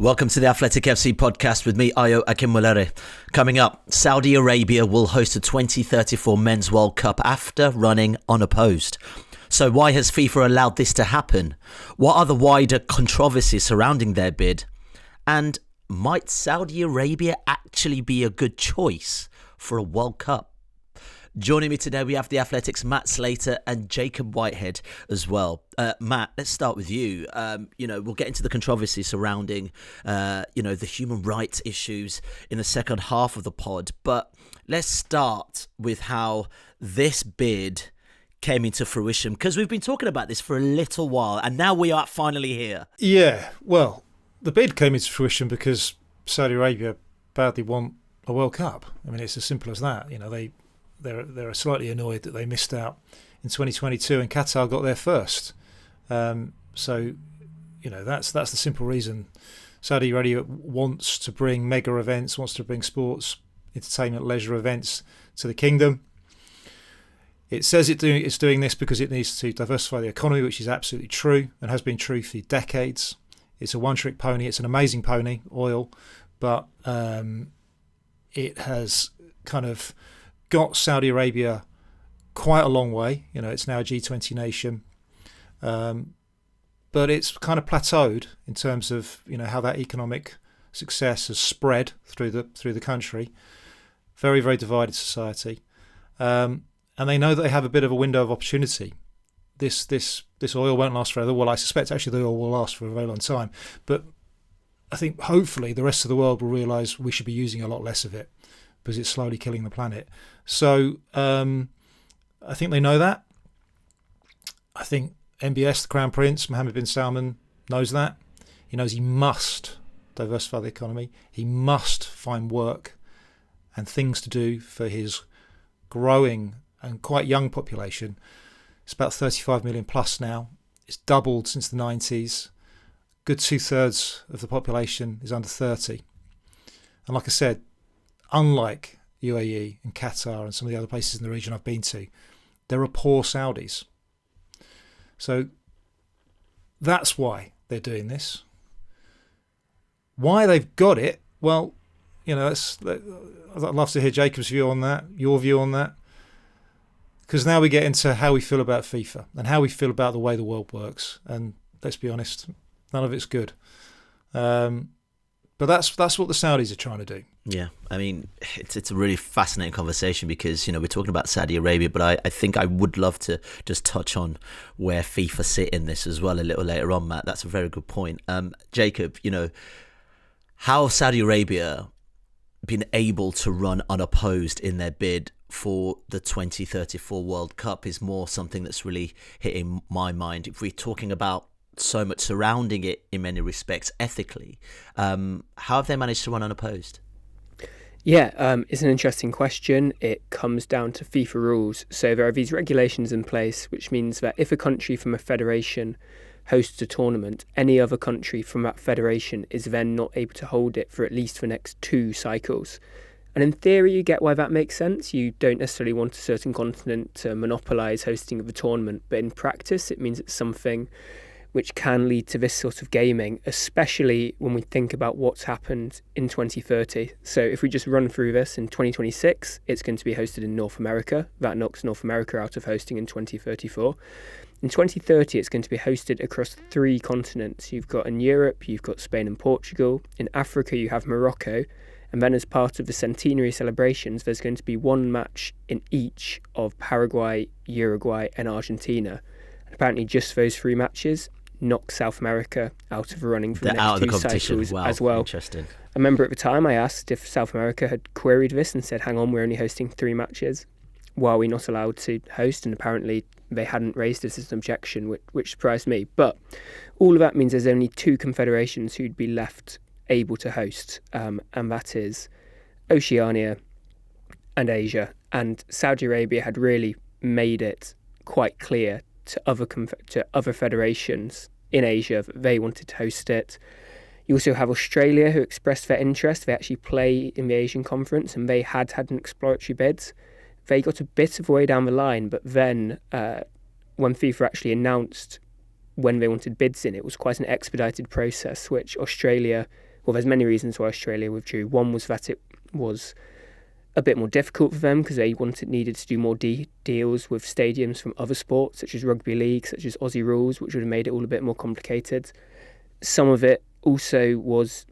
Welcome to the Athletic FC podcast with me, Ayo Akinwolere. Coming up, Saudi Arabia will host the 2034 Men's World Cup after running unopposed. So why has FIFA allowed this to happen? What are the wider controversies surrounding their bid? And might Saudi Arabia actually be a good choice for a World Cup? Joining me today, we have the Athletics' Matt Slater and Jacob Whitehead as well. Matt, let's start with you. We'll get into the controversy surrounding, the human rights issues in the second half of the pod. But let's start with how this bid came into fruition, because we've been talking about this for a little while, and now we are finally here. Yeah, well, the bid came into fruition because Saudi Arabia badly want a World Cup. I mean, it's as simple as that. They're slightly annoyed that they missed out in 2022 and Qatar got there first. That's the simple reason. Saudi Arabia wants to bring mega events, wants to bring sports, entertainment, leisure events to the kingdom. It says it's doing this because it needs to diversify the economy, which is absolutely true and has been true for decades. It's a one-trick pony. It's an amazing pony, oil, but it has kind of got Saudi Arabia quite a long way. It's now a G20 nation, but it's kind of plateaued in terms of how that economic success has spread through the country. Very, very divided society, and they know that they have a bit of a window of opportunity. This oil won't last forever. Well, I suspect actually the oil will last for a very long time, but I think hopefully the rest of the world will realise we should be using a lot less of it, because it's slowly killing the planet. So I think they know that. I think MBS, the Crown Prince, Mohammed bin Salman, knows that. He knows he must diversify the economy. He must find work and things to do for his growing and quite young population. It's about 35 million plus now. It's doubled since the 90s. Good 2/3 of the population is under 30. And like I said, unlike UAE and Qatar and some of the other places in the region I've been to, there are poor Saudis. So that's why they're doing this. Why they've got it, well, I'd love to hear Jacob's view on that, your view on that, because now we get into how we feel about FIFA and how we feel about the way the world works. And let's be honest, none of it's good. But that's what the Saudis are trying to do. Yeah, I mean, it's a really fascinating conversation because, we're talking about Saudi Arabia, but I think I would love to just touch on where FIFA sit in this as well a little later on, Matt. That's a very good point. Jacob, how Saudi Arabia been able to run unopposed in their bid for the 2034 World Cup is more something that's really hitting my mind. If we're talking about so much surrounding it in many respects ethically, how have they managed to run unopposed? Yeah, it's an interesting question. It comes down to FIFA rules. So there are these regulations in place, which means that if a country from a federation hosts a tournament, any other country from that federation is then not able to hold it for at least the next 2 cycles. And in theory, you get why that makes sense. You don't necessarily want a certain continent to monopolise hosting of a tournament, but in practice, it means it's something which can lead to this sort of gaming, especially when we think about what's happened in 2030. So if we just run through this, in 2026, it's going to be hosted in North America. That knocks North America out of hosting in 2034. In 2030, it's going to be hosted across 3 continents. You've got in Europe, you've got Spain and Portugal. In Africa, you have Morocco. And then as part of the centenary celebrations, there's going to be 1 match in each of Paraguay, Uruguay and Argentina. And apparently just those 3 matches knock South America out of the running for the next 2 cycles. Wow, as well. Interesting. I remember at the time I asked if South America had queried this and said, hang on, we're only hosting 3 matches. Why are we not allowed to host? And apparently they hadn't raised this as an objection, which surprised me. But all of that means there's only 2 confederations who'd be left able to host, and that is Oceania and Asia. And Saudi Arabia had really made it quite clear to other federations in Asia that they wanted to host it. You also have Australia, who expressed their interest. They actually play in the Asian Conference, and they had an exploratory bid. They got a bit of a way down the line, but then when FIFA actually announced when they wanted bids in, it was quite an expedited process, which Australia well, there's many reasons why Australia withdrew. One was that it was a bit more difficult for them because they needed to do more deals with stadiums from other sports, such as rugby league, such as Aussie rules, which would have made it all a bit more complicated. Some of it also was,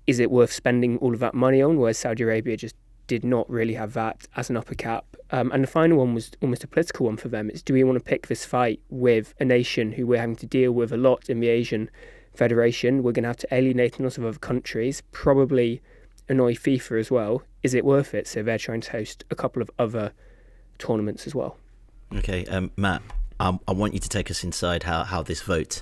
is it worth spending all of that money on? Whereas Saudi Arabia just did not really have that as an upper cap. And the final one was almost a political one for them. It's, do we want to pick this fight with a nation who we're having to deal with a lot in the Asian Federation? We're going to have to alienate a lot of other countries, probably annoy FIFA as well. Is it worth it? So they're trying to host a couple of other tournaments as well. Okay, Matt, I want you to take us inside how this vote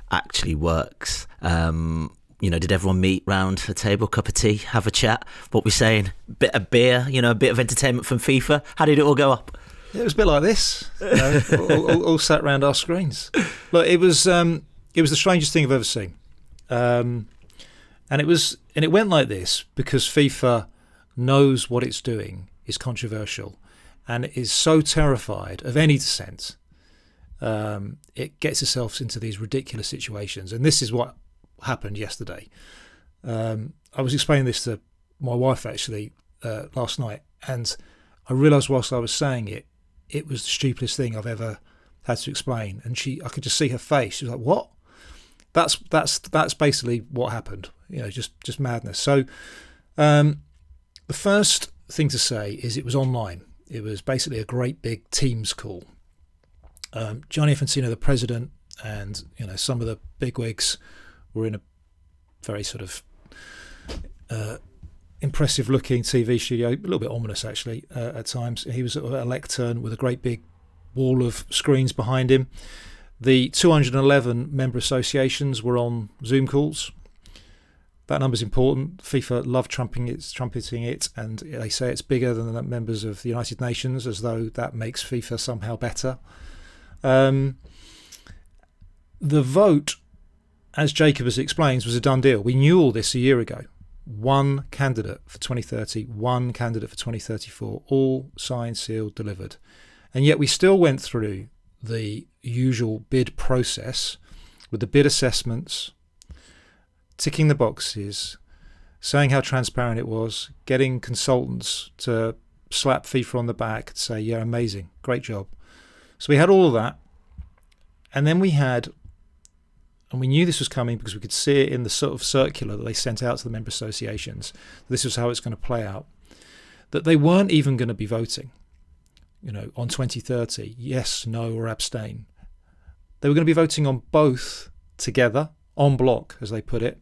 actually works. Did everyone meet round a table, cup of tea, have a chat? What we're saying, bit of beer, a bit of entertainment from FIFA. How did it all go up? It was a bit like this, all sat round our screens. Look, it was the strangest thing I've ever seen, and it went like this because FIFA knows what it's doing is controversial, and is so terrified of any dissent. It gets itself into these ridiculous situations, and this is what happened yesterday. I was explaining this to my wife actually last night, and I realised whilst I was saying it, it was the stupidest thing I've ever had to explain. And I could just see her face. She was like, "What?" That's basically what happened. Just madness. So the first thing to say is it was online. It was basically a great big Teams call. Gianni Infantino, the president, and some of the bigwigs were in a very sort of impressive-looking TV studio, a little bit ominous actually at times. He was at a lectern with a great big wall of screens behind him. The 211 member associations were on Zoom calls. That number's important. FIFA love trumpeting it, and they say it's bigger than the members of the United Nations, as though that makes FIFA somehow better. The vote, as Jacob has explained, was a done deal. We knew all this a year ago. One candidate for 2030, one candidate for 2034, all signed, sealed, delivered. And yet we still went through the usual bid process with the bid assessments, ticking the boxes, saying how transparent it was, getting consultants to slap FIFA on the back and say, yeah, amazing, great job. So we had all of that. And then we knew this was coming because we could see it in the sort of circular that they sent out to the member associations. This was how it's going to play out. That they weren't even going to be voting, on 2030, yes, no, or abstain. They were going to be voting on both together, en bloc, as they put it.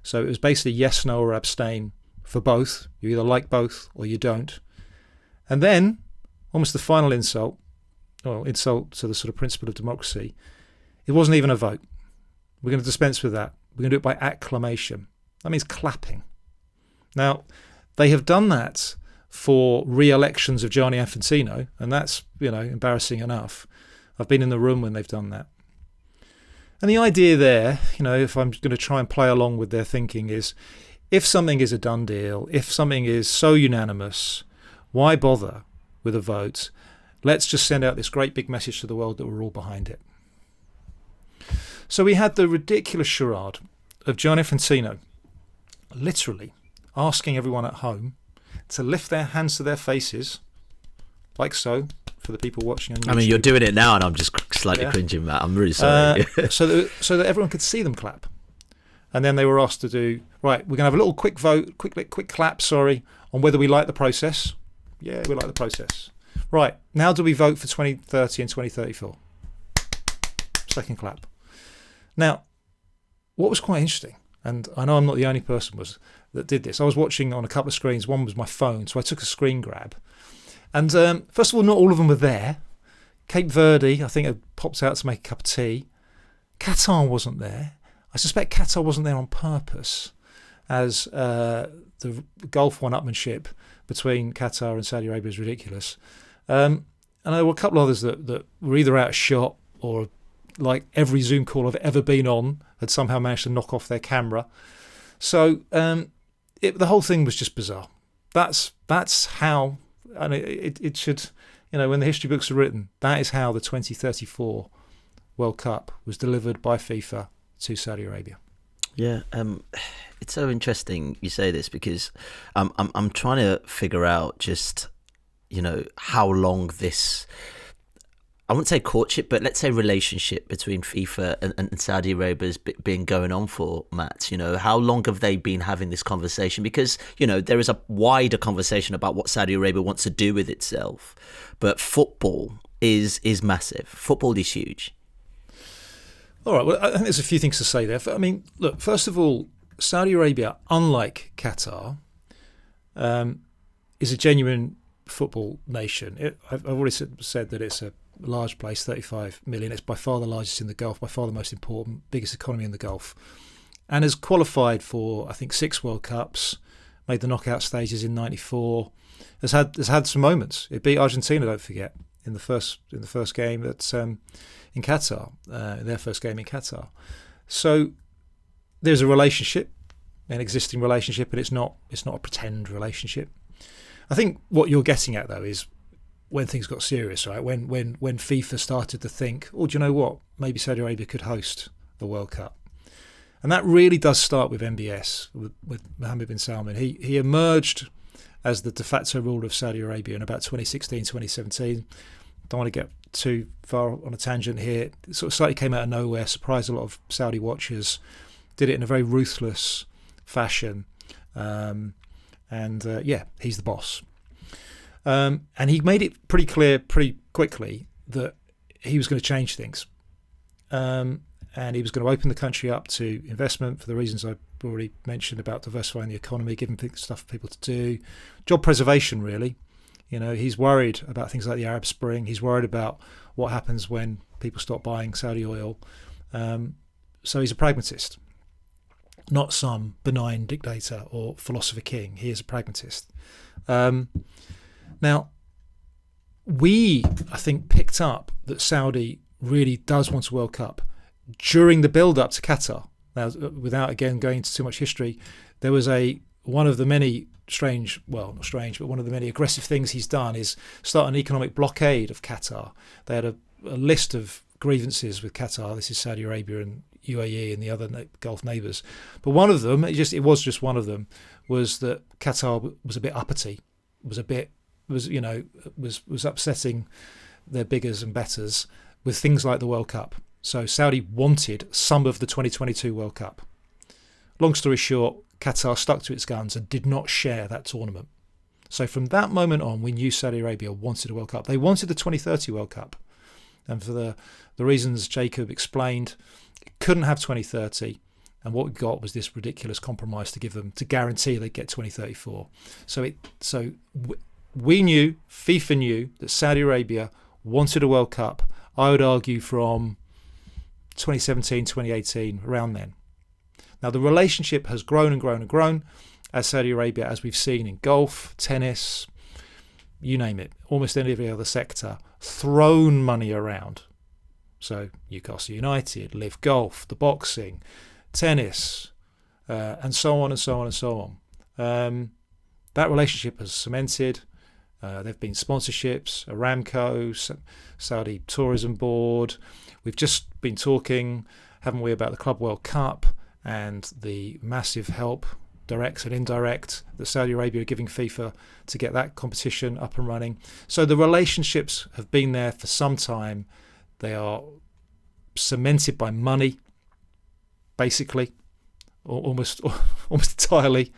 So it was basically yes, no, or abstain for both. You either like both or you don't. And then, almost the final insult to the sort of principle of democracy, it wasn't even a vote. We're going to dispense with that. We're going to do it by acclamation. That means clapping. Now, they have done that for re-elections of Gianni Infantino, and that's, embarrassing enough. I've been in the room when they've done that. And the idea there, if I'm going to try and play along with their thinking, is if something is a done deal, if something is so unanimous, why bother with a vote? Let's just send out this great big message to the world that we're all behind it. So we had the ridiculous charade of Gianni Infantino literally asking everyone at home to lift their hands to their faces, like so, for the people watching on YouTube. I mean, you're doing it now, and I'm just slightly cringing, Matt. I'm really sorry. so that everyone could see them clap. And then they were asked to do, right, we're going to have a little quick vote, quick clap, on whether we like the process. Yeah, we like the process. Right, now do we vote for 2030 and 2034? Second clap. Now, what was quite interesting, and I know I'm not the only person that did this. I was watching on a couple of screens. One was my phone, so I took a screen grab. And first of all, not all of them were there. Cape Verde, I think, had popped out to make a cup of tea. Qatar wasn't there. I suspect Qatar wasn't there on purpose, as the Gulf one-upmanship between Qatar and Saudi Arabia is ridiculous. And there were a couple others that were either out of shot or, like every Zoom call I've ever been on, had somehow managed to knock off their camera. So the whole thing was just bizarre. That's how, and it should, when the history books are written, that is how the 2034 World Cup was delivered by FIFA to Saudi Arabia. Yeah, it's so interesting you say this because I'm trying to figure out just, how long this, I wouldn't say courtship, but let's say relationship between FIFA and Saudi Arabia has been going on for, Matt. How long have they been having this conversation? Because, there is a wider conversation about what Saudi Arabia wants to do with itself. But football is massive. Football is huge. All right, well, I think there's a few things to say there. I mean, look, first of all, Saudi Arabia, unlike Qatar, is a genuine football nation. I've already said that it's a large place, 35 million. It's by far the largest in the Gulf, by far the most important, biggest economy in the Gulf, and has qualified for, I think, 6 World Cups, made the knockout stages in '94. Has had some moments. It beat Argentina, don't forget, in the first game that's in Qatar, their first game in Qatar. So there's a relationship, an existing relationship, and it's not a pretend relationship. I think what you're getting at though is when things got serious, right? When FIFA started to think, oh, do you know what? Maybe Saudi Arabia could host the World Cup. And that really does start with MBS, with Mohammed bin Salman. He emerged as the de facto ruler of Saudi Arabia in about 2016, 2017. Don't want to get too far on a tangent here. It sort of slightly came out of nowhere, surprised a lot of Saudi watchers, did it in a very ruthless fashion. He's the boss. And he made it pretty clear pretty quickly that he was going to change things. And he was going to open the country up to investment for the reasons I've already mentioned about diversifying the economy, giving stuff for people to do, job preservation, really. He's worried about things like the Arab Spring. He's worried about what happens when people stop buying Saudi oil. So he's a pragmatist, not some benign dictator or philosopher king. He is a pragmatist. Now, we, I think, picked up that Saudi really does want a World Cup during the build-up to Qatar. Now, without, again, going into too much history, there was one of the many not strange, but one of the many aggressive things he's done is start an economic blockade of Qatar. They had a list of grievances with Qatar. This is Saudi Arabia and UAE and the other Gulf neighbours. But one of them, it was just one of them, was that Qatar was a bit uppity, was upsetting their biggers and betters with things like the World Cup. So Saudi wanted some of the 2022 World Cup. Long story short, Qatar stuck to its guns and did not share that tournament. So from that moment on, we knew Saudi Arabia wanted a World Cup. They wanted the 2030 World Cup. And for the reasons Jacob explained, it couldn't have 2030. And what we got was this ridiculous compromise to give them, to guarantee they'd get 2034. So we knew, FIFA knew, that Saudi Arabia wanted a World Cup, I would argue from 2017, 2018, around then. Now, the relationship has grown and grown and grown as Saudi Arabia, as we've seen in golf, tennis, you name it, almost every other sector, thrown money around. So Newcastle United, Live Golf, the boxing, tennis, and so on and so on and so on. That relationship has cemented. There have been sponsorships, Aramco, Saudi Tourism Board. We've just been talking, haven't we, about the Club World Cup and the massive help, direct and indirect, that Saudi Arabia are giving FIFA to get that competition up and running. So the relationships have been there for some time. They are cemented by money, basically, or almost entirely.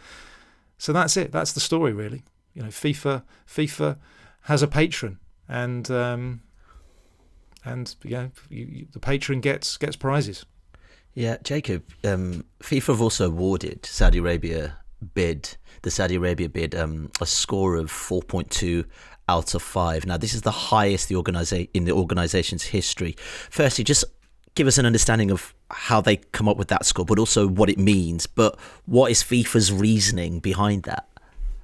So that's it. That's the story, really. FIFA has a patron, and the patron gets prizes. Yeah, Jacob. FIFA have also awarded the Saudi Arabia bid a score of 4.2 out of 5. Now, this is the highest in the organisation's history. Firstly, just give us an understanding of how they come up with that score, but also what it means. But what is FIFA's reasoning behind that?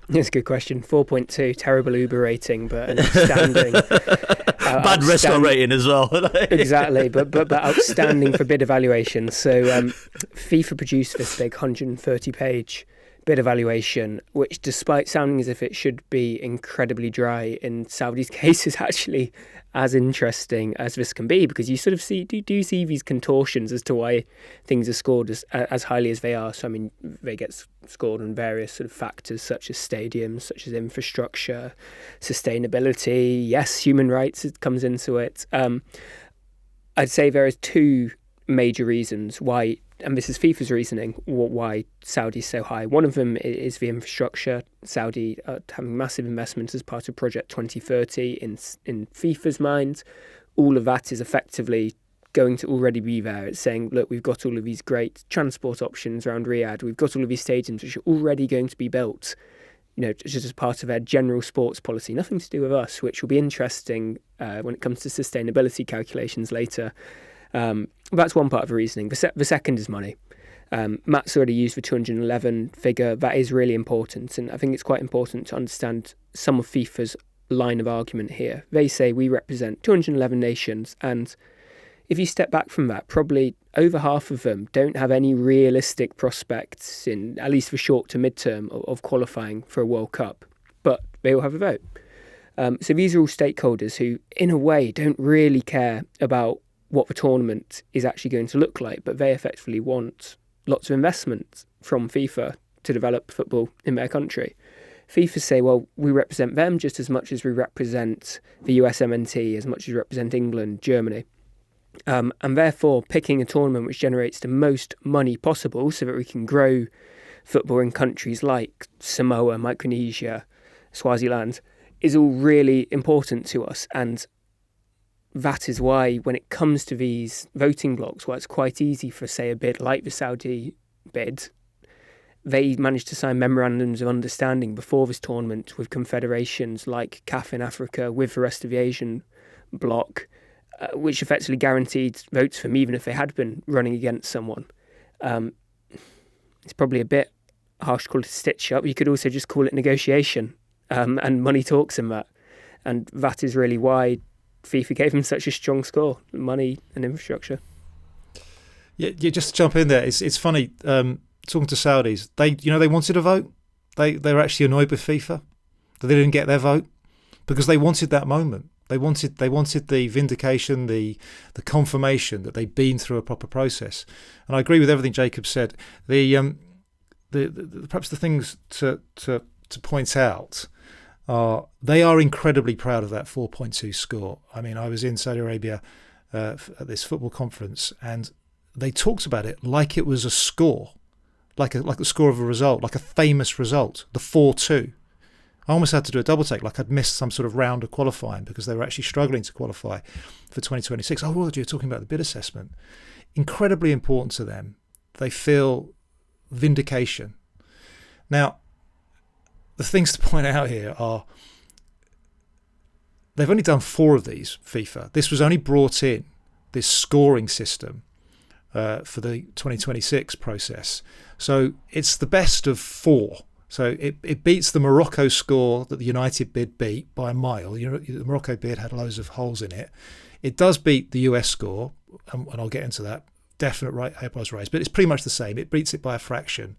That's a good question. 4.2, terrible Uber rating, but an outstanding. Bad restaurant rating as well. Exactly, but outstanding for bid evaluation. So FIFA produced this big 130-page bid evaluation, which, despite sounding as if it should be incredibly dry, in Saudi's case is actually as interesting as this can be, because you sort of do see these contortions as to why things are scored as highly as they are. So, I mean, they get scored on various sort of factors such as stadiums, such as infrastructure, sustainability. Yes, human rights comes into it. I'd say there is two major reasons why, and this is FIFA's reasoning, why Saudi's so high. One of them is the infrastructure. Saudi are having massive investments as part of Project 2030 in FIFA's mind. All of that is effectively going to already be there. It's saying, look, we've got all of these great transport options around Riyadh. We've got all of these stadiums which are already going to be built, just as part of their general sports policy. Nothing to do with us, which will be interesting when it comes to sustainability calculations later. That's one part of the reasoning. The second is money. Matt's already used the 211 figure. That is really important, and I think it's quite important to understand some of FIFA's line of argument here. They say we represent 211 nations, and if you step back from that, probably over half of them don't have any realistic prospects, in at least the short to mid-term, of qualifying for a World Cup, but they all have a vote. So these are all stakeholders who, in a way, don't really care about what the tournament is actually going to look like, but they effectively want lots of investment from FIFA to develop football in their country. FIFA say, well, we represent them just as much as we represent the USMNT, as much as we represent England, Germany. And therefore, picking a tournament which generates the most money possible so that we can grow football in countries like Samoa, Micronesia, Swaziland, is all really important to us. And that is why, when it comes to these voting blocks, well, it's quite easy for, say, a bid like the Saudi bid. They managed to sign memorandums of understanding before this tournament with confederations like CAF in Africa, with the rest of the Asian bloc, which effectively guaranteed votes for them, even if they had been running against someone. It's probably a bit harsh to call it a stitch-up. You could also just call it negotiation, and money talks in that. And that is really why FIFA gave them such a strong score: money and infrastructure. Yeah, just to jump in there, it's funny talking to Saudis. They wanted a vote. They were actually annoyed with FIFA that they didn't get their vote, because they wanted that moment. They wanted the vindication, the confirmation that they'd been through a proper process. And I agree with everything Jacob said. The perhaps the things to point out. They are incredibly proud of that 4.2 score. I mean, I was in Saudi Arabia at this football conference, and they talked about it like it was a score, like the score of a result, like a famous result, the 4-2. I almost had to do a double take, like I'd missed some sort of round of qualifying, because they were actually struggling to qualify for 2026. Oh, well, you're talking about the bid assessment. Incredibly important to them. They feel vindication. Now, the things to point out here are they've only done 4 of these, FIFA. This was only brought in, this scoring system, for the 2026 process. So it's the best of 4. So it beats the Morocco score that the United bid beat by a mile. The Morocco bid had loads of holes in it. It does beat the US score, and I'll get into that. Definite eyebrows raised, but it's pretty much the same. It beats it by a fraction.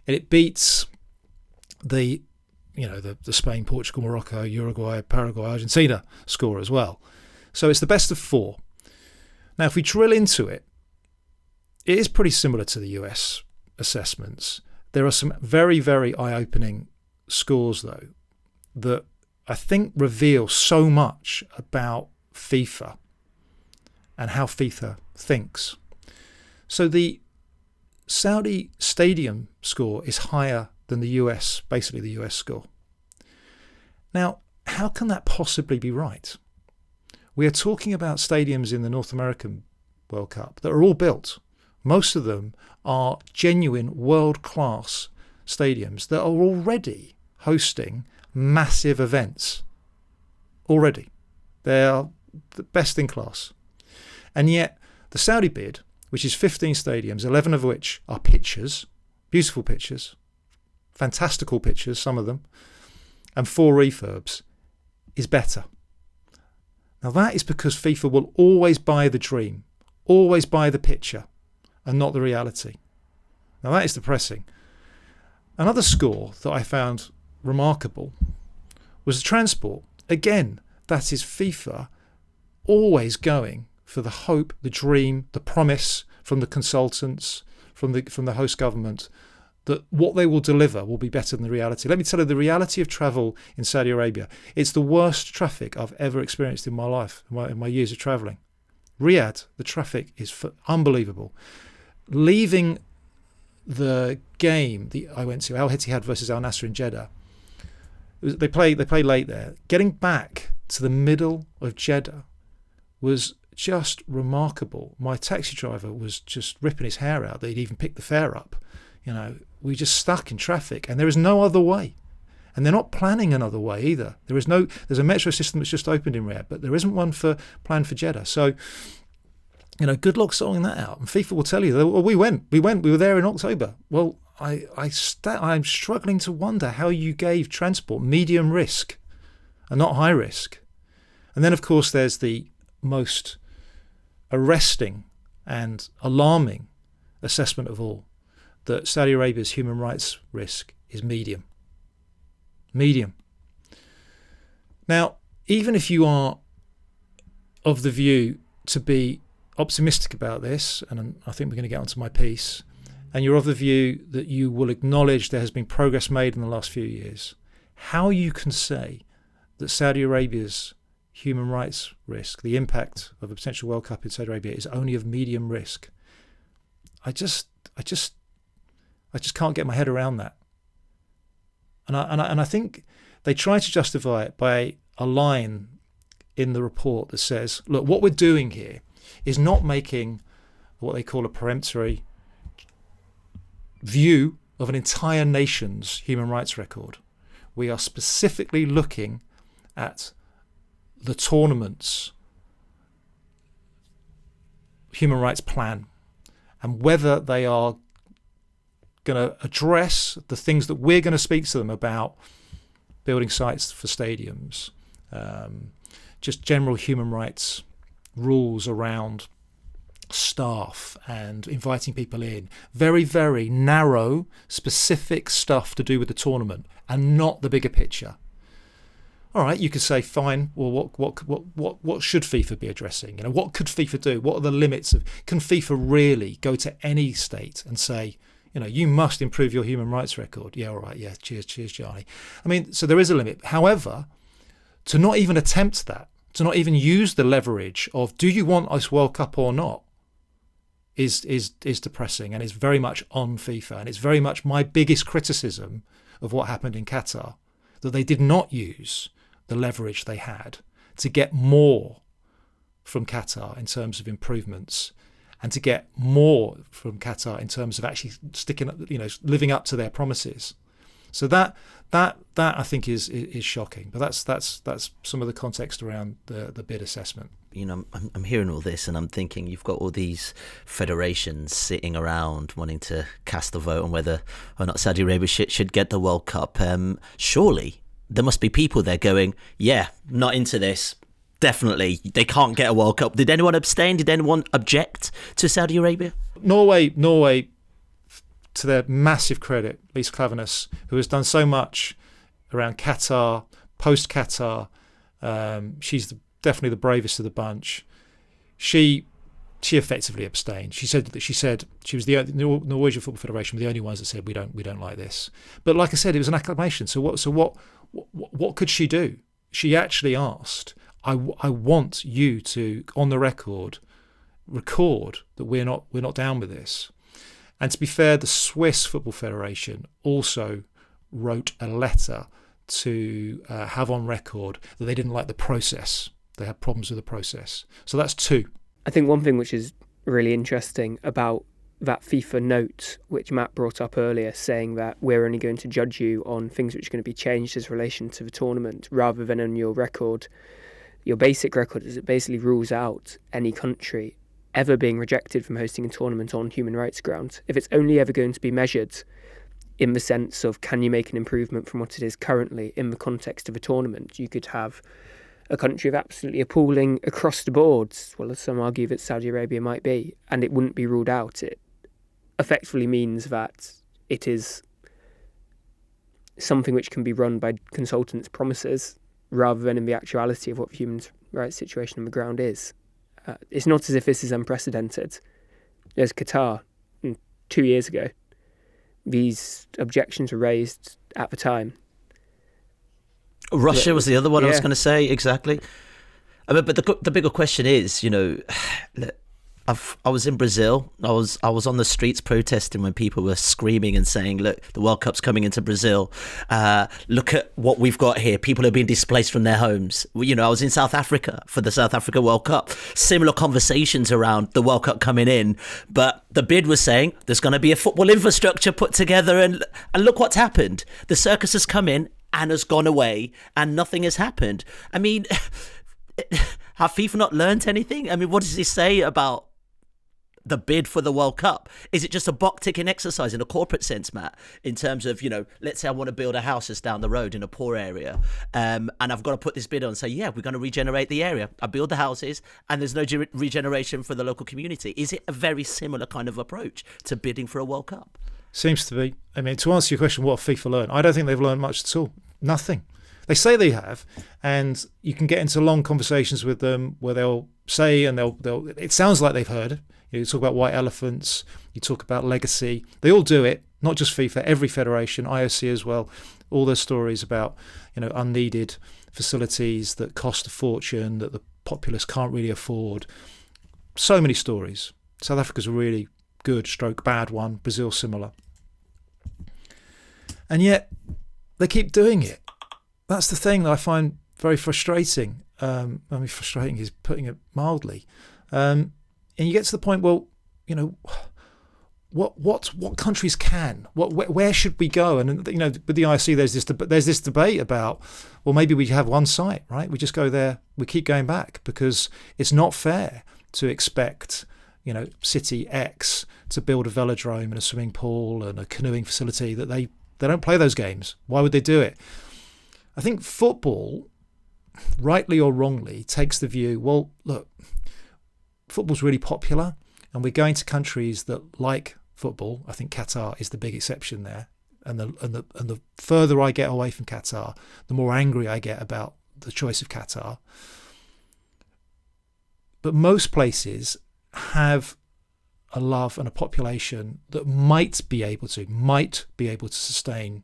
And it beats the Spain, Portugal, Morocco, Uruguay, Paraguay, Argentina score as well. So it's the best of 4. Now, if we drill into it, it is pretty similar to the US assessments. There are some very, very eye-opening scores, though, that I think reveal so much about FIFA and how FIFA thinks. So the Saudi stadium score is higher than the US, basically the US score. Now, how can that possibly be right? We are talking about stadiums in the North American World Cup that are all built. Most of them are genuine world-class stadiums that are already hosting massive events. Already. They are the best in class. And yet, the Saudi bid, which is 15 stadiums, 11 of which are pitches, beautiful pitches, fantastical pitches, some of them, and 4 refurbs, is better. Now that is because FIFA will always buy the dream, always buy the picture, and not the reality. Now that is depressing. Another score that I found remarkable was the transport. Again, that is FIFA always going for the hope, the dream, the promise from the consultants, from the host government, that what they will deliver will be better than the reality. Let me tell you, the reality of travel in Saudi Arabia, it's the worst traffic I've ever experienced in my life, in my years of travelling. Riyadh, the traffic is unbelievable. Leaving the game I went to, Al Ittihad versus Al Nassr in Jeddah, they play late there. Getting back to the middle of Jeddah was just remarkable. My taxi driver was just ripping his hair out that he'd even picked the fare up. We just stuck in traffic, and there is no other way. And they're not planning another way either. There's a metro system that's just opened in Riyadh, but there isn't one planned for Jeddah. So, good luck sorting that out. And FIFA will tell you, well, we were there in October. Well, I'm struggling to wonder how you gave transport medium risk and not high risk. And then, of course, there's the most arresting and alarming assessment of all, that Saudi Arabia's human rights risk is medium. Medium. Now, even if you are of the view to be optimistic about this, and I think we're going to get onto my piece, and you're of the view that you will acknowledge there has been progress made in the last few years, how you can say that Saudi Arabia's human rights risk, the impact of a potential World Cup in Saudi Arabia, is only of medium risk, I just can't get my head around that. And I think they try to justify it by a line in the report that says, look, what we're doing here is not making what they call a peremptory view of an entire nation's human rights record. We are specifically looking at the tournament's human rights plan and whether they are going to address the things that we're going to speak to them about, building sites for stadiums, just general human rights rules around staff and inviting people in. Very, very narrow, specific stuff to do with the tournament and not the bigger picture. All right, you could say, fine, well, what should FIFA be addressing? What could FIFA do? What are the limits of? Can FIFA really go to any state and say, you must improve your human rights record? Yeah, all right, yeah, cheers, Johnny. So there is a limit. However, to not even attempt that, to not even use the leverage of, do you want this World Cup or not, is depressing, and it's very much on FIFA. And it's very much my biggest criticism of what happened in Qatar, that they did not use the leverage they had to get more from Qatar in terms of improvements, and to get more from Qatar in terms of actually living up to their promises. So that I think is shocking. But that's some of the context around the bid assessment. I'm hearing all this, and I'm thinking you've got all these federations sitting around wanting to cast the vote on whether or not Saudi Arabia should get the World Cup. Surely there must be people there going, yeah, not into this. Definitely, they can't get a World Cup. Did anyone abstain? Did anyone object to Saudi Arabia? Norway, to their massive credit, Lise Klaveness, who has done so much around Qatar, post-Qatar, she's definitely the bravest of the bunch. She effectively abstained. She said she was the Norwegian Football Federation were the only ones that said we don't like this. But like I said, it was an acclamation. So what could she do? She actually asked, I want you to, on the record that we're not down with this. And to be fair, the Swiss Football Federation also wrote a letter to have on record that they didn't like the process. They had problems with the process. So that's two. I think one thing which is really interesting about that FIFA note, which Matt brought up earlier, saying that we're only going to judge you on things which are going to be changed as relation to the tournament rather than on your record. Your basic record is it basically rules out any country ever being rejected from hosting a tournament on human rights grounds. If it's only ever going to be measured in the sense of can you make an improvement from what it is currently in the context of a tournament, you could have a country of absolutely appalling across the board, well, as some argue that Saudi Arabia might be, and it wouldn't be ruled out. It effectively means that it is something which can be run by consultants' promises rather than in the actuality of what the human rights situation on the ground is. It's not as if this is unprecedented. There's Qatar 2 years ago. These objections were raised at the time. Russia was the other one I was going to say, exactly. I mean, but the bigger question is, I was in Brazil. I was on the streets protesting when people were screaming and saying, look, the World Cup's coming into Brazil. Look at what we've got here. People are being displaced from their homes. I was in South Africa for the South Africa World Cup. Similar conversations around the World Cup coming in. But the bid was saying there's going to be a football infrastructure put together. And look what's happened. The circus has come in and has gone away and nothing has happened. I mean, have FIFA not learnt anything? I mean, what does this say about the bid for the World Cup? Is it just a box ticking exercise in a corporate sense, Matt, in terms of, let's say I want to build a house that's down the road in a poor area, and I've got to put this bid on and say, yeah, we're going to regenerate the area. I build the houses and there's no regeneration for the local community. Is it a very similar kind of approach to bidding for a World Cup? Seems to be. I mean, to answer your question, what have FIFA learned? I don't think they've learned much at all. Nothing. They say they have, and you can get into long conversations with them where they'll say, and they'll it sounds like they've heard. You talk about white elephants, you talk about legacy. They all do it, not just FIFA, every federation, IOC as well. All those stories about, unneeded facilities that cost a fortune, that the populace can't really afford. So many stories. South Africa's a really good stroke bad one. Brazil similar. And yet they keep doing it. That's the thing that I find very frustrating. Frustrating is putting it mildly. And you get to the point, well, what countries can? Where should we go? And with the IOC, there's this debate about, well, maybe we have one site, right? We just go there. We keep going back because it's not fair to expect, City X to build a velodrome and a swimming pool and a canoeing facility that they don't play those games. Why would they do it? I think football, rightly or wrongly, takes the view, well, look, football's really popular and we're going to countries that like football. I think Qatar is the big exception there. And the further I get away from Qatar, the more angry I get about the choice of Qatar. But most places have a love and a population that might be able to sustain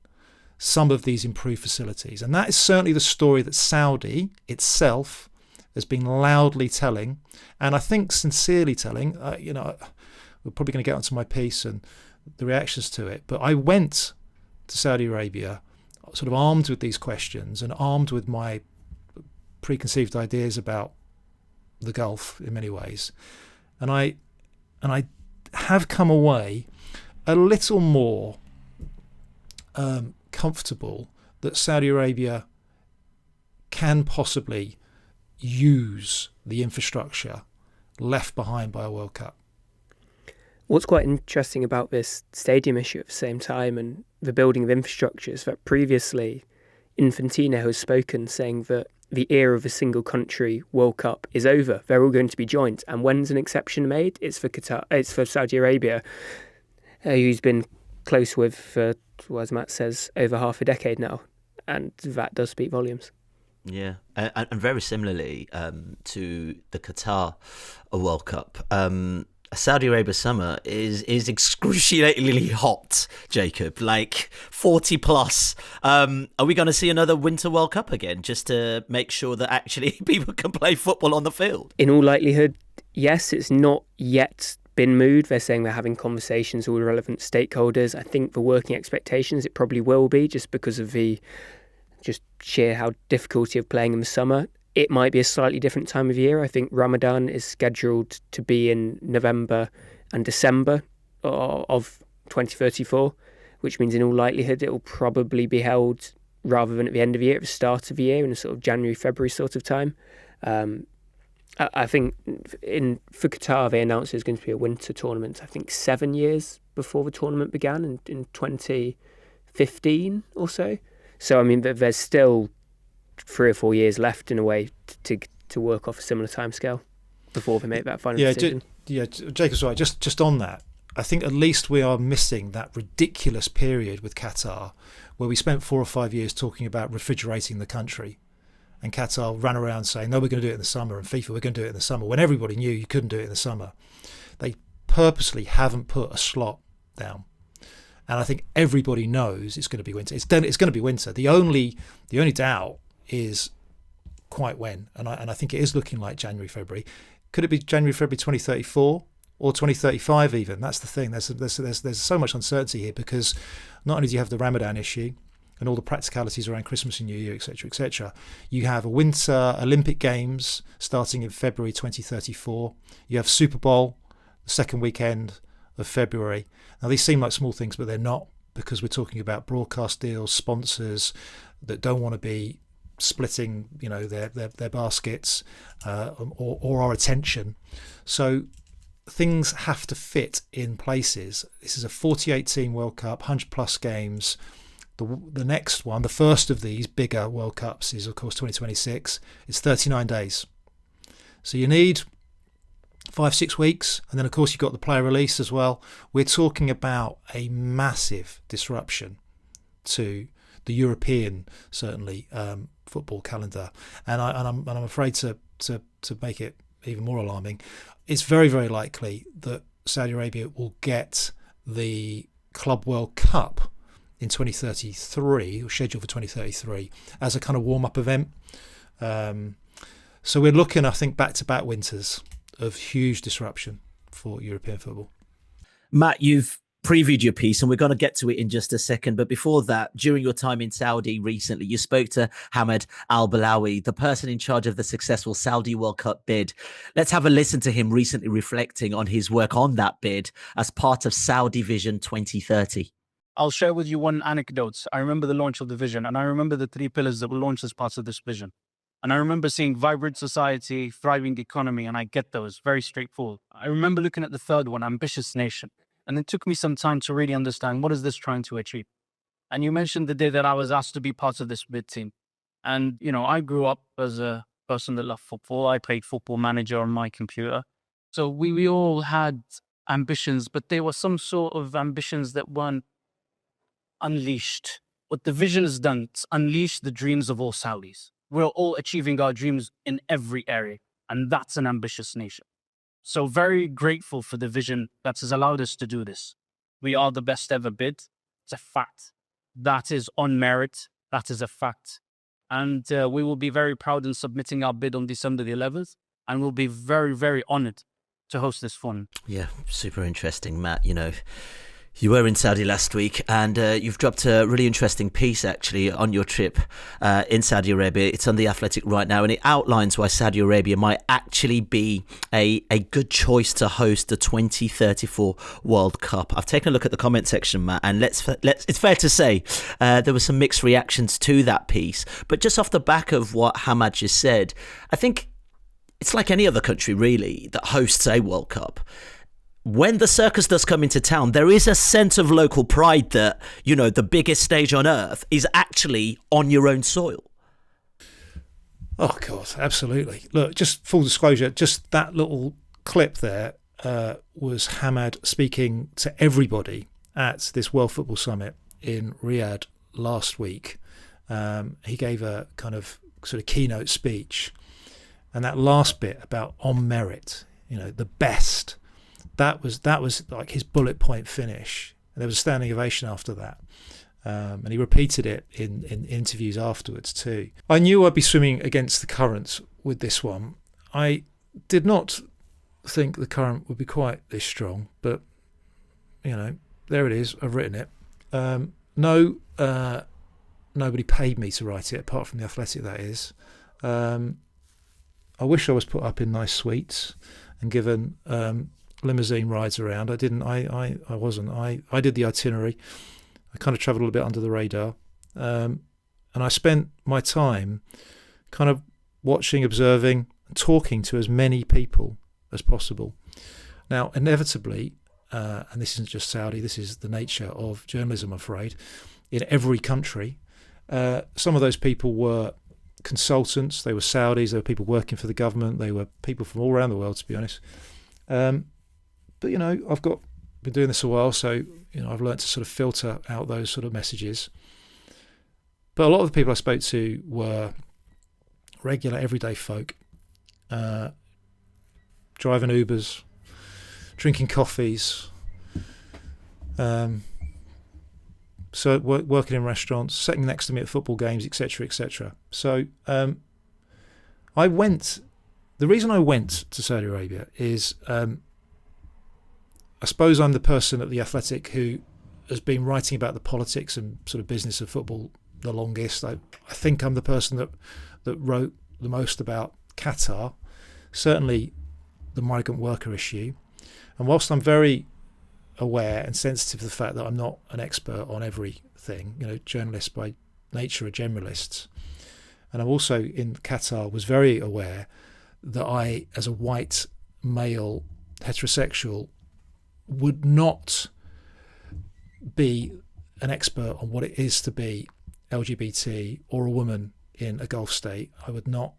some of these improved facilities. And that is certainly the story that Saudi itself has been loudly telling, and I think sincerely telling. We're probably going to get onto my piece and the reactions to it, but I went to Saudi Arabia sort of armed with these questions and armed with my preconceived ideas about the Gulf in many ways. And I have come away a little more comfortable that Saudi Arabia can possibly use the infrastructure left behind by a World Cup. What's quite interesting about this stadium issue at the same time and the building of infrastructure is that previously Infantino has spoken saying that the era of a single country World Cup is over. They're all going to be joint. And when's an exception made? It's for Qatar. It's for Saudi Arabia, who's been close with, as Matt says, over half a decade now. And that does speak volumes. Yeah, and very similarly to the Qatar World Cup, Saudi Arabia summer is excruciatingly hot, Jacob, like 40 plus. Are we going to see another Winter World Cup again just to make sure that actually people can play football on the field? In all likelihood, yes. It's not yet been moved. They're saying they're having conversations with all the relevant stakeholders. I think the working expectations, it probably will be just because of the just sheer how difficulty of playing in the summer. It might be a slightly different time of year. I think Ramadan is scheduled to be in November and December of 2034, which means in all likelihood it will probably be held rather than at the end of the year, at the start of the year, in a sort of January, February sort of time. I think for Qatar, they announced there's going to be a winter tournament, I think 7 years before the tournament began in 2015 or so. So, I mean, there's still 3 or 4 years left in a way to work off a similar timescale before they make that final decision. Jacob's right. Just on that, I think at least we are missing that ridiculous period with Qatar where we spent 4 or 5 years talking about refrigerating the country, and Qatar ran around saying, no, we're going to do it in the summer, and FIFA, we're going to do it in the summer, when everybody knew you couldn't do it in the summer. They purposely haven't put a slot down. And I think everybody knows it's going to be winter. It's going to be winter. The only doubt is quite when, and I think it is looking like January, February. Could it be January, February 2034 or 2035 even? That's the thing. There's so much uncertainty here, because not only do you have the Ramadan issue and all the practicalities around Christmas and New Year, etc., etc., you have a Winter Olympic Games starting in February 2034. You have Super Bowl the second weekend of February. Now, these seem like small things, but they're not, because we're talking about broadcast deals, sponsors that don't want to be splitting, their baskets or our attention. So things have to fit in places. This is a 48-team World Cup, 100-plus games. The next one, the first of these bigger World Cups, is, of course, 2026. It's 39 days. So you need 5-6 weeks, and then of course you've got the player release as well. We're talking about a massive disruption to the European, certainly, football calendar, and I'm afraid to make it even more alarming, it's very, very likely that Saudi Arabia will get the Club World Cup in 2033, or scheduled for 2033, as a kind of warm-up event. So we're looking, I think, back-to-back winters of huge disruption for European football. Matt, you've previewed your piece, and we're going to get to it in just a second. But before that, during your time in Saudi recently, you spoke to Hamad Al-Balawi, the person in charge of the successful Saudi World Cup bid. Let's have a listen to him recently reflecting on his work on that bid as part of Saudi Vision 2030. I'll share with you one anecdote. I remember the launch of the vision, and I remember the 3 pillars that were launched as parts of this vision. And I remember seeing vibrant society, thriving economy, and I get those, very straightforward. I remember looking at the third one, ambitious nation. And it took me some time to really understand, what is this trying to achieve? And you mentioned the day that I was asked to be part of this bid team. And, I grew up as a person that loved football. I played Football Manager on my computer. So we all had ambitions, but they were some sort of ambitions that weren't unleashed. What the vision has done, it's unleashed the dreams of all Saudis. We're all achieving our dreams in every area, and that's an ambitious nation. So very grateful for the vision that has allowed us to do this. We are the best ever bid. It's a fact. That is on merit. That is a fact. And we will be very proud in submitting our bid on December the 11th, and we'll be very, very honored to host this fun. Yeah, super interesting, Matt. You were in Saudi last week, and you've dropped a really interesting piece, actually, on your trip in Saudi Arabia. It's on The Athletic right now, and it outlines why Saudi Arabia might actually be a good choice to host the 2034 World Cup. I've taken a look at the comment section, Matt, and it's fair to say there were some mixed reactions to that piece. But just off the back of what Hamad just said, I think it's like any other country, really, that hosts a World Cup. When the circus does come into town, there is a sense of local pride that, the biggest stage on earth is actually on your own soil. Oh, God, absolutely. Look, just full disclosure, just that little clip there was Hamad speaking to everybody at this World Football Summit in Riyadh last week. He gave a kind of sort of keynote speech. And that last bit about on merit, the best, that was like his bullet point finish. And there was a standing ovation after that. And he repeated it in interviews afterwards too. I knew I'd be swimming against the current with this one. I did not think the current would be quite this strong, but, there it is. I've written it. Nobody paid me to write it, apart from The Athletic, that is. I wish I was put up in nice suites and given limousine rides around. I didn't. I wasn't. I did the itinerary. I kind of travelled a little bit under the radar, and I spent my time kind of watching, observing, and talking to as many people as possible. Now, inevitably, and this isn't just Saudi, this is the nature of journalism, I'm afraid, in every country, some of those people were consultants, they were Saudis, they were people working for the government, they were people from all around the world, to be honest. But, I've got been doing this a while, so I've learned to sort of filter out those sort of messages. But a lot of the people I spoke to were regular, everyday folk, driving Ubers, drinking coffees, so working in restaurants, sitting next to me at football games, etc., etc. So the reason I went to Saudi Arabia is I suppose I'm the person at The Athletic who has been writing about the politics and sort of business of football the longest. I think I'm the person that wrote the most about Qatar, certainly the migrant worker issue. And whilst I'm very aware and sensitive to the fact that I'm not an expert on everything, journalists by nature are generalists, and I'm also in Qatar was very aware that I, as a white male heterosexual, would not be an expert on what it is to be LGBT or a woman in a Gulf state. I would not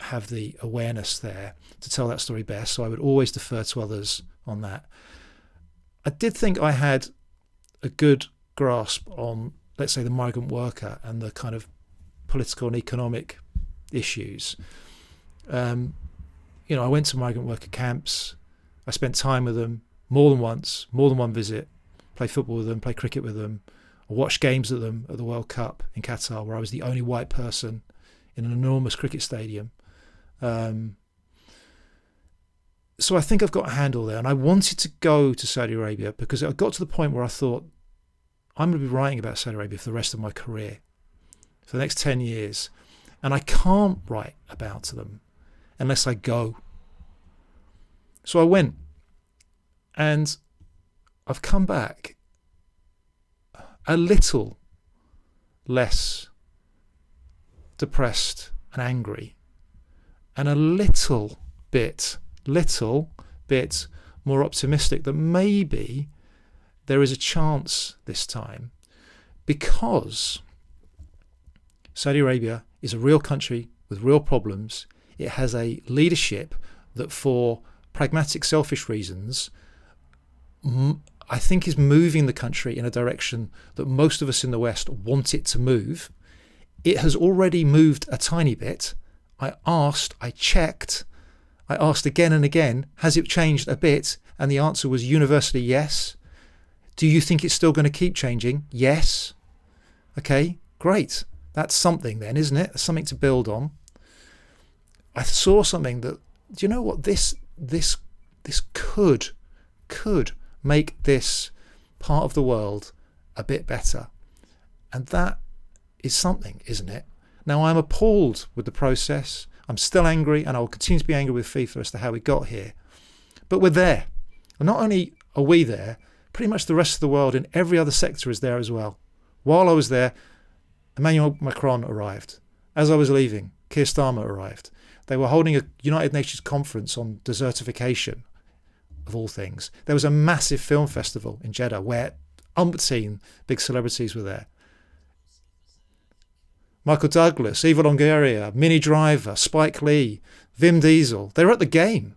have the awareness there to tell that story best, so I would always defer to others on that. I did think I had a good grasp on, let's say, the migrant worker and the kind of political and economic issues. I went to migrant worker camps. I spent time with them more than once, more than one visit, played football with them, played cricket with them. I watched games with them at the World Cup in Qatar, where I was the only white person in an enormous cricket stadium. So I think I've got a handle there. And I wanted to go to Saudi Arabia because I got to the point where I thought, I'm going to be writing about Saudi Arabia for the rest of my career, for the next 10 years. And I can't write about them unless I go. So I went. And I've come back a little less depressed and angry, and a little bit more optimistic that maybe there is a chance this time, because Saudi Arabia is a real country with real problems. It has a leadership that, for pragmatic, selfish reasons, I think is moving the country in a direction that most of us in the West want it to move. It has already moved a tiny bit. I asked again and again, has it changed a bit? And the answer was universally yes. Do you think it's still going to keep changing? Yes. Okay, great. That's something then, isn't it? That's something to build on. I saw something that, do you know what, this could make this part of the world a bit better. And that is something, isn't it? Now, I'm appalled with the process. I'm still angry, and I will continue to be angry with FIFA as to how we got here. But we're there. And not only are we there, pretty much the rest of the world in every other sector is there as well. While I was there, Emmanuel Macron arrived. As I was leaving, Keir Starmer arrived. They were holding a United Nations conference on desertification, of all things. There was a massive film festival in Jeddah where umpteen big celebrities were there. Michael Douglas, Eva Longoria, Minnie Driver, Spike Lee, Vin Diesel. They were at the game.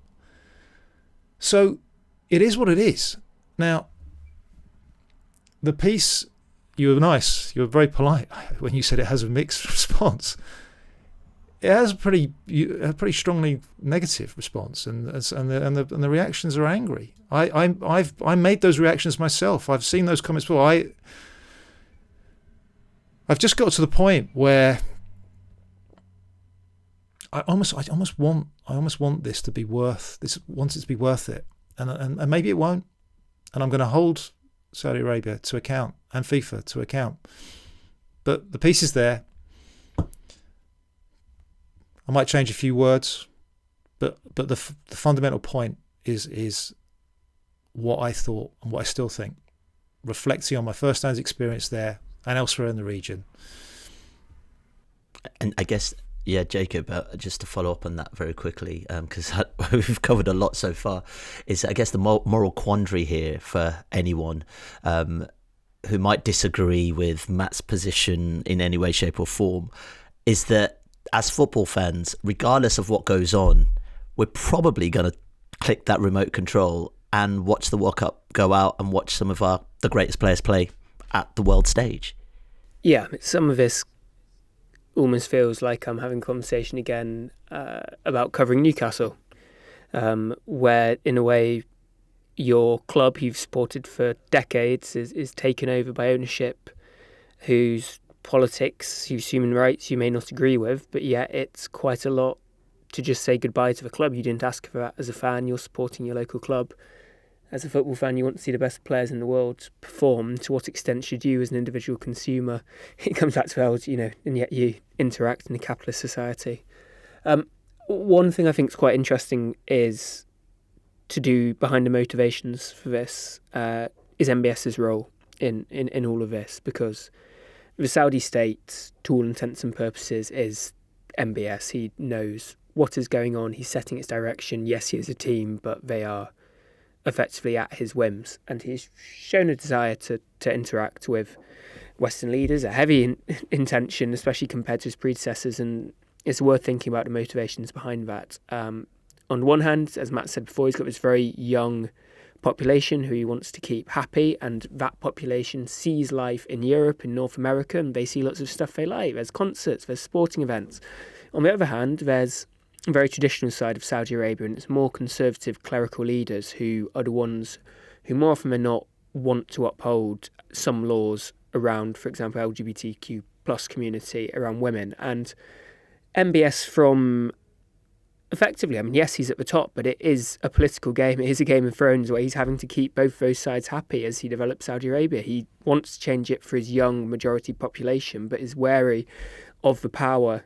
So it is what it is. Now, the piece, you were nice. You were very polite when you said it has a mixed response. It has a pretty strongly negative response, and the reactions are angry. I made those reactions myself. I've seen those comments before. I've just got to the point where I almost want this to be worth this. Want it to be worth it, and maybe it won't. And I'm going to hold Saudi Arabia to account and FIFA to account. But the piece is there. I might change a few words, but the fundamental point is what I thought and what I still think, reflecting on my first-hand experience there and elsewhere in the region. And I guess, yeah, Jacob, just to follow up on that very quickly, because we've covered a lot so far, is I guess the moral quandary here for anyone who might disagree with Matt's position in any way, shape or form, is that as football fans, regardless of what goes on, we're probably going to click that remote control and watch the World Cup go out and watch some of the greatest players play at the world stage. Yeah, some of this almost feels like I'm having a conversation again about covering Newcastle, where in a way your club you've supported for decades is taken over by ownership whose politics, whose human rights you may not agree with, but yet it's quite a lot to just say goodbye to the club. You didn't ask for that as a fan. You're supporting your local club. As a football fan, you want to see the best players in the world perform. To what extent should you, as an individual consumer, it comes back to old, and yet you interact in a capitalist society. One thing I think is quite interesting is to do behind the motivations for this is MBS's role in all of this, because the Saudi state, to all intents and purposes, is MBS. He knows what is going on. He's setting its direction. Yes, he is a team, but they are effectively at his whims. And he's shown a desire to interact with Western leaders, a heavy intention, especially compared to his predecessors. And it's worth thinking about the motivations behind that. On the one hand, as Matt said before, he's got this very young population who he wants to keep happy, and that population sees life in Europe, in North America, and they see lots of stuff they like. There's concerts, there's sporting events. On the other hand, there's a very traditional side of Saudi Arabia, and it's more conservative clerical leaders who are the ones who more often than not want to uphold some laws around, for example, LGBTQ plus community, around women. And MBS from effectively, yes, he's at the top, but it is a political game. It is a Game of Thrones where he's having to keep both those sides happy as he develops Saudi Arabia. He wants to change it for his young majority population, but is wary of the power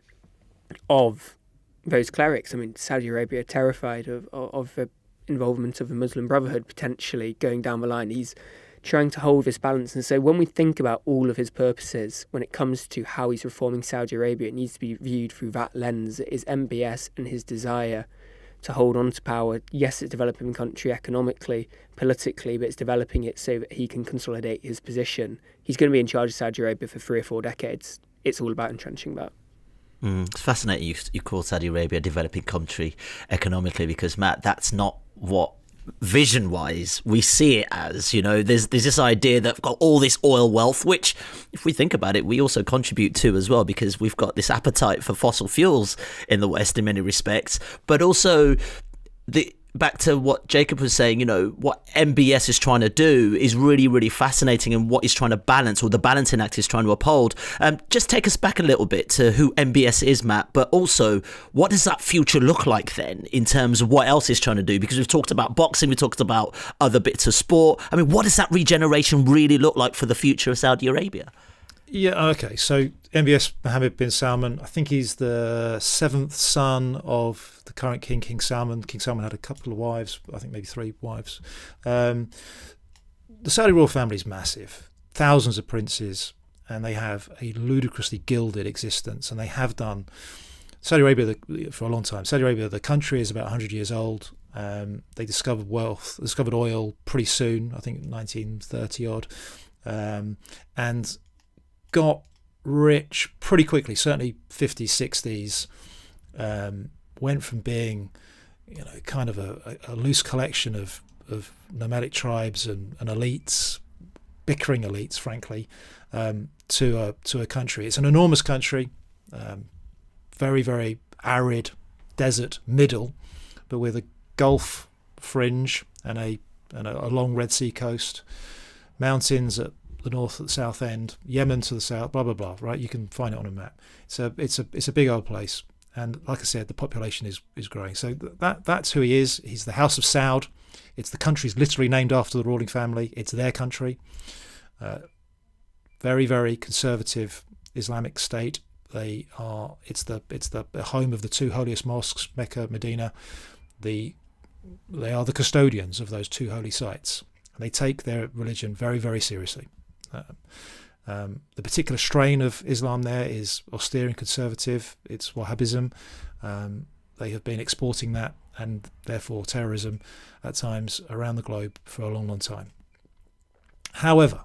of those clerics. Saudi Arabia are terrified of the involvement of the Muslim Brotherhood potentially going down the line. He's trying to hold this balance. And so when we think about all of his purposes, when it comes to how he's reforming Saudi Arabia, it needs to be viewed through that lens. It is MBS and his desire to hold on to power. Yes, it's developing the country economically, politically, but it's developing it so that he can consolidate his position. He's going to be in charge of Saudi Arabia for 3 or 4 decades. It's all about entrenching that. It's fascinating you call Saudi Arabia a developing country economically, because, Matt, that's not what vision-wise we see it as. There's this idea that we've got all this oil wealth, which, if we think about it, we also contribute to as well, because we've got this appetite for fossil fuels in the West in many respects, but also back to what Jacob was saying, what MBS is trying to do is really, really fascinating, and what he's trying to balance, or the balancing act he's trying to uphold. Just take us back a little bit to who MBS is, Matt, but also what does that future look like then in terms of what else he's trying to do? Because we've talked about boxing, we talked about other bits of sport. What does that regeneration really look like for the future of Saudi Arabia? Yeah, okay. So MBS Mohammed bin Salman, I think he's the 7th son of the current king, King Salman. King Salman had a couple of wives, I think maybe 3 wives. The Saudi royal family is massive, thousands of princes, and they have a ludicrously gilded existence, and they have done. Saudi Arabia, for a long time, Saudi Arabia, the country is about 100 years old. They discovered oil pretty soon, I think 1930 odd, and got rich pretty quickly, certainly 50s, 60s, went from being, kind of a loose collection of nomadic tribes and elites, bickering elites, frankly, to a country. It's an enormous country, very, very arid desert middle, but with a Gulf fringe and a long Red Sea coast, mountains at the north at the south end, Yemen to the south, blah blah blah. Right, you can find it on a map. It's a big old place, and like I said, the population is growing. So that's who he is. He's the House of Saud. It's the country's literally named after the ruling family. It's their country. Very, very conservative Islamic state. They are. It's the home of the 2 holiest mosques, Mecca, Medina. They are the custodians of those 2 holy sites. They take their religion very, very seriously. The particular strain of Islam there is austere and conservative. It's Wahhabism. They have been exporting that, and therefore terrorism at times, around the globe for a long, long time. However,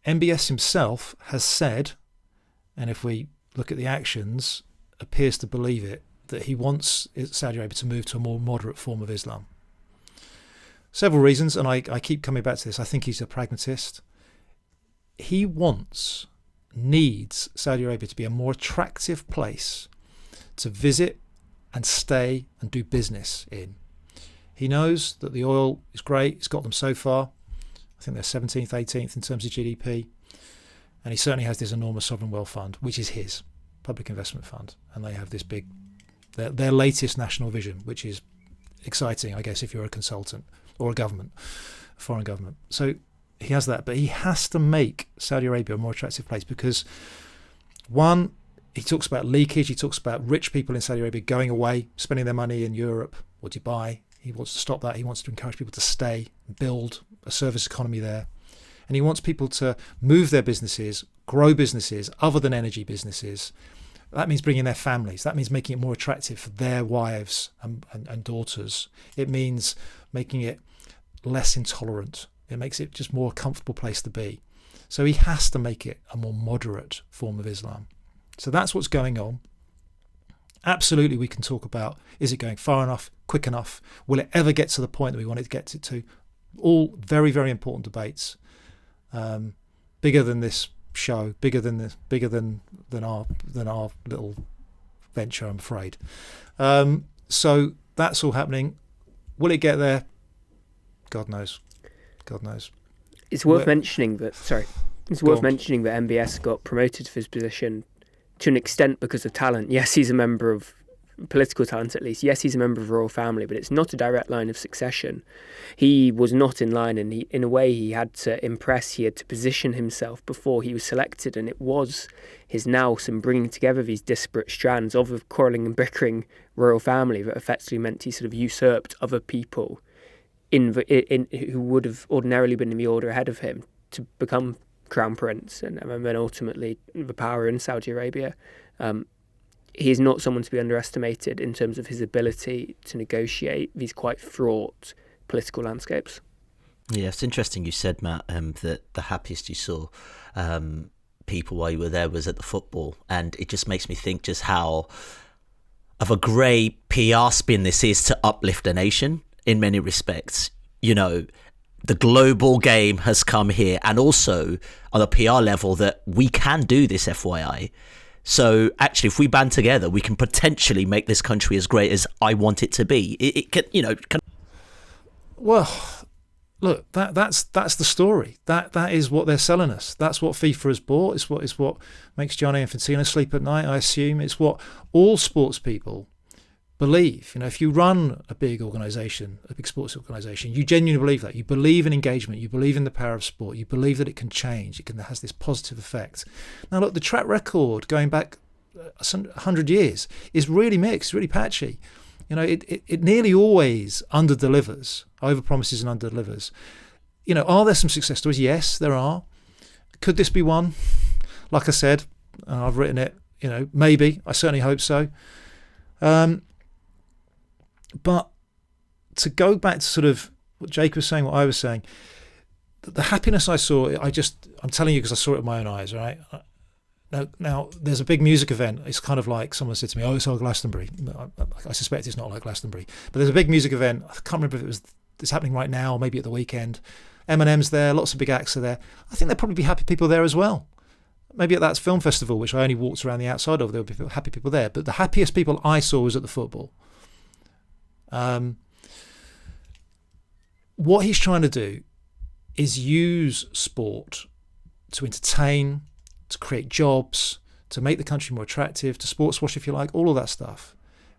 MBS himself has said, and if we look at the actions, appears to believe it, that he wants Saudi Arabia to move to a more moderate form of Islam. Several reasons, and I keep coming back to this. I think he's a pragmatist. He needs Saudi Arabia to be a more attractive place to visit and stay and do business in. He knows that the oil is great. It's got them so far. I think they're 17th, 18th in terms of GDP. And he certainly has this enormous sovereign wealth fund, which is his public investment fund. And they have this big, their latest national vision, which is exciting, I guess, if you're a consultant or a government, a foreign government. So he has that, but he has to make Saudi Arabia a more attractive place because, one, he talks about leakage. He talks about rich people in Saudi Arabia going away, spending their money in Europe or Dubai. He wants to stop that. He wants to encourage people to stay, build a service economy there. And he wants people to move their businesses, grow businesses other than energy businesses. That means bringing their families. That means making it more attractive for their wives and daughters. It means making it less intolerant. It makes it just more a comfortable place to be. So he has to make it a more moderate form of Islam. So that's what's going on. Absolutely, we can talk about, is it going far enough, quick enough? Will it ever get to the point that we want it to get to? All very, very important debates. Bigger than this show, bigger than our little venture, I'm afraid. So that's all happening. Will it get there? God knows. God knows. It's worth mentioning that. Mentioning that MBS got promoted to his position to an extent because of talent. Yes, he's a member of political talent, at least. Yes, he's a member of the royal family, but it's not a direct line of succession. He was not in line, and in a way he had to impress. He had to position himself before he was selected, and it was his nous and bringing together these disparate strands of a quarrelling and bickering royal family that effectively meant he sort of usurped other people in who would have ordinarily been in the order ahead of him to become crown prince and then ultimately the power in Saudi Arabia. He is not someone to be underestimated in terms of his ability to negotiate these quite fraught political landscapes. Yeah, it's interesting you said, Matt, that the happiest you saw people while you were there was at the football, and it just makes me think just how of a grey PR spin this is to uplift a nation in many respects. You know, the global game has come here, and also on a PR level that we can do this, FYI. So actually, if we band together, we can potentially make this country as great as I want it to be. It can, you know. Well, look, that's the story. That is what they're selling us. That's what FIFA has bought. It's what makes Gianni Infantino sleep at night, I assume. It's what all sports people believe. You know, if you run a big organisation, a big sports organisation, you genuinely believe that. You believe in engagement. You believe in the power of sport. You believe that it can change. It has this positive effect. Now, look, the track record going back 100 years is really mixed, really patchy. You know, it nearly always underdelivers, overpromises and underdelivers. You know, are there some success stories? Yes, there are. Could this be one? Like I said, and I've written it, you know, maybe. I certainly hope so. But to go back to sort of what Jake was saying, what I was saying, the happiness I saw, I'm telling you because I saw it with my own eyes, right? Now, there's a big music event. It's kind of like someone said to me, oh, it's like Glastonbury. I suspect it's not like Glastonbury. But there's a big music event. I can't remember if it's happening right now or maybe at the weekend. Eminem's there. Lots of big acts are there. I think there'll probably be happy people there as well. Maybe at that film festival, which I only walked around the outside of, there would be happy people there. But the happiest people I saw was at the football. What he's trying to do is use sport to entertain, to create jobs, to make the country more attractive, to sports wash, if you like, all of that stuff.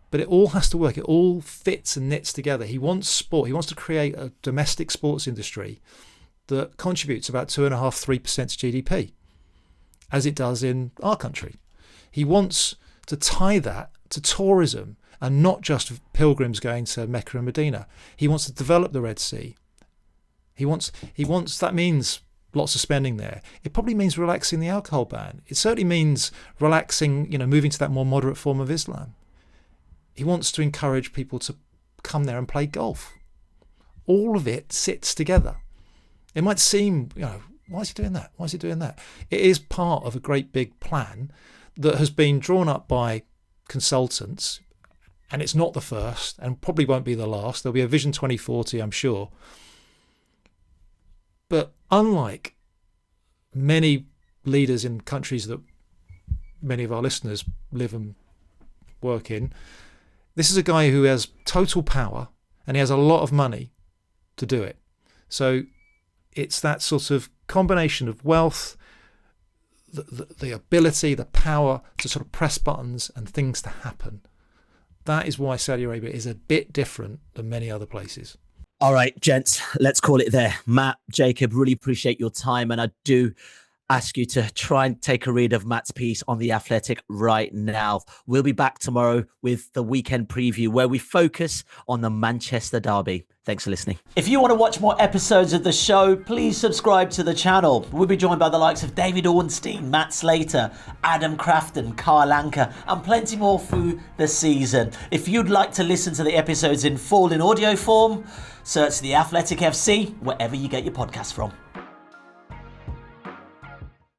But it all has to work. It all fits and knits together. He wants sport. He wants to create a domestic sports industry that contributes about 2.5%, 3% to GDP, as it does in our country. He wants to tie that to tourism and not just pilgrims going to Mecca and Medina. He wants to develop the Red Sea. He wants that means lots of spending there. It probably means relaxing the alcohol ban. It certainly means relaxing, you know, moving to that more moderate form of Islam. He wants to encourage people to come there and play golf. All of it sits together. It might seem, you know, why is he doing that? Why is he doing that? It is part of a great big plan that has been drawn up by consultants, and it's not the first and probably won't be the last. There'll be a Vision 2040, I'm sure. But unlike many leaders in countries that many of our listeners live and work in, this is a guy who has total power and he has a lot of money to do it. So it's that sort of combination of wealth, the ability, the power to sort of press buttons and things to happen. That is why Saudi Arabia is a bit different than many other places. All right, gents, let's call it there. Matt, Jacob, really appreciate your time. And I do ask you to try and take a read of Matt's piece on The Athletic right now. We'll be back tomorrow with the weekend preview where we focus on the Manchester derby. Thanks for listening. If you want to watch more episodes of the show, please subscribe to the channel. We'll be joined by the likes of David Ornstein, Matt Slater, Adam Crafton, Carl Anker, and plenty more through the season. If you'd like to listen to the episodes in full in audio form, search The Athletic FC wherever you get your podcasts from.